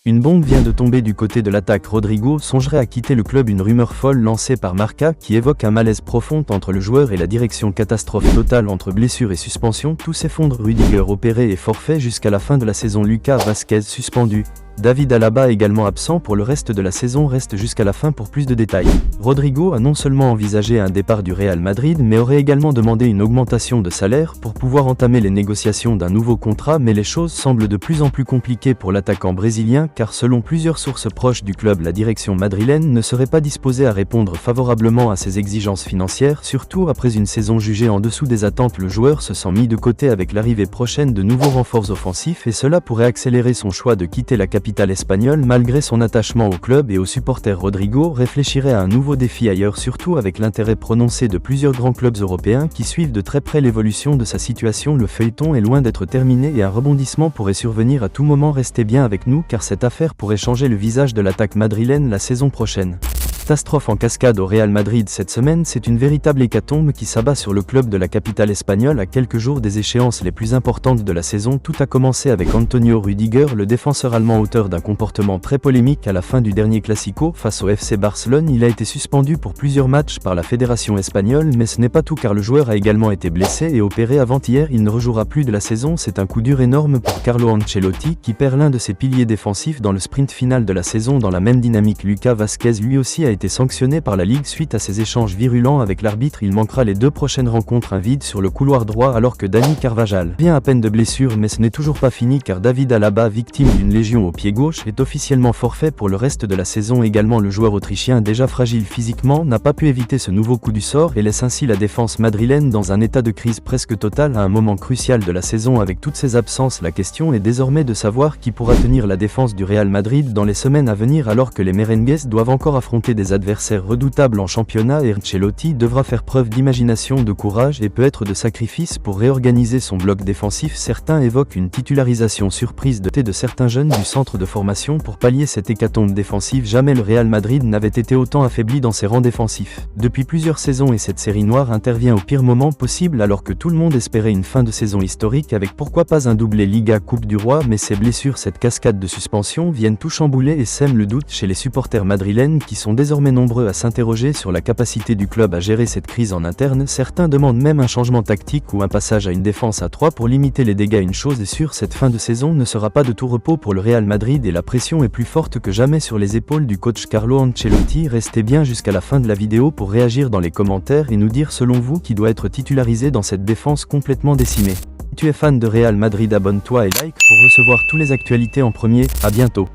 Une bombe vient de tomber du côté de l'attaque. Rodrigo songerait à quitter le club. Une rumeur folle lancée par Marca qui évoque un malaise profond entre le joueur et la direction. Catastrophe totale entre blessures et suspension. Tout s'effondre. Rudiger opéré et forfait jusqu'à la fin de la saison. Lucas Vazquez suspendu. David Alaba également absent pour le reste de la saison. Reste jusqu'à la fin pour plus de détails. Rodrigo a non seulement envisagé un départ du Real Madrid mais aurait également demandé une augmentation de salaire pour pouvoir entamer les négociations d'un nouveau contrat, mais les choses semblent de plus en plus compliquées pour l'attaquant brésilien car selon plusieurs sources proches du club, la direction madrilène ne serait pas disposée à répondre favorablement à ses exigences financières, surtout après une saison jugée en dessous des attentes. Le joueur se sent mis de côté avec l'arrivée prochaine de nouveaux renforts offensifs et cela pourrait accélérer son choix de quitter la capitale espagnole. Malgré son attachement au club et aux supporters, Rodrigo réfléchirait à un nouveau défi ailleurs, surtout avec l'intérêt prononcé de plusieurs grands clubs européens qui suivent de très près l'évolution de sa situation. Le feuilleton est loin d'être terminé et un rebondissement pourrait survenir à tout moment. Restez bien avec nous car cette affaire pourrait changer le visage de l'attaque madrilène la saison prochaine. Catastrophe en cascade au Real Madrid cette semaine, c'est une véritable hécatombe qui s'abat sur le club de la capitale espagnole à quelques jours des échéances les plus importantes de la saison. Tout a commencé avec Antonio Rudiger, le défenseur allemand auteur d'un comportement très polémique à la fin du dernier Classico face au FC Barcelone. Il a été suspendu pour plusieurs matchs par la fédération espagnole, mais ce n'est pas tout car le joueur a également été blessé et opéré avant-hier. Il ne rejouera plus de la saison. C'est un coup dur énorme pour Carlo Ancelotti qui perd l'un de ses piliers défensifs dans le sprint final de la saison. Dans la même dynamique, Lucas Vazquez lui aussi a été sanctionné par la Ligue suite à ses échanges virulents avec l'arbitre. Il manquera les deux prochaines rencontres. Un vide sur le couloir droit alors que Dani Carvajal vient à peine de blessure, mais ce n'est toujours pas fini car David Alaba, victime d'une lésion au pied gauche, est officiellement forfait pour le reste de la saison. Également, le joueur autrichien déjà fragile physiquement n'a pas pu éviter ce nouveau coup du sort et laisse ainsi la défense madrilène dans un état de crise presque totale à un moment crucial de la saison. Avec toutes ces absences, la question est désormais de savoir qui pourra tenir la défense du Real Madrid dans les semaines à venir alors que les merengues doivent encore affronter des adversaires redoutables en championnat et Ancelotti devra faire preuve d'imagination, de courage et peut-être de sacrifice pour réorganiser son bloc défensif. Certains évoquent une titularisation surprise de certains jeunes du centre de formation pour pallier cette hécatombe défensive. Jamais le Real Madrid n'avait été autant affaibli dans ses rangs défensifs depuis plusieurs saisons et cette série noire intervient au pire moment possible alors que tout le monde espérait une fin de saison historique avec pourquoi pas un doublé Liga Coupe du Roi, mais ces blessures, cette cascade de suspensions viennent tout chambouler et sèment le doute chez les supporters madrilènes qui sont désormais nombreux à s'interroger sur la capacité du club à gérer cette crise en interne. Certains demandent même un changement tactique ou un passage à une défense à 3 pour limiter les dégâts. Une chose est sûre, cette fin de saison ne sera pas de tout repos pour le Real Madrid et la pression est plus forte que jamais sur les épaules du coach Carlo Ancelotti. Restez bien jusqu'à la fin de la vidéo pour réagir dans les commentaires et nous dire selon vous qui doit être titularisé dans cette défense complètement décimée. Si tu es fan de Real Madrid, abonne-toi et like pour recevoir toutes les actualités en premier. À bientôt.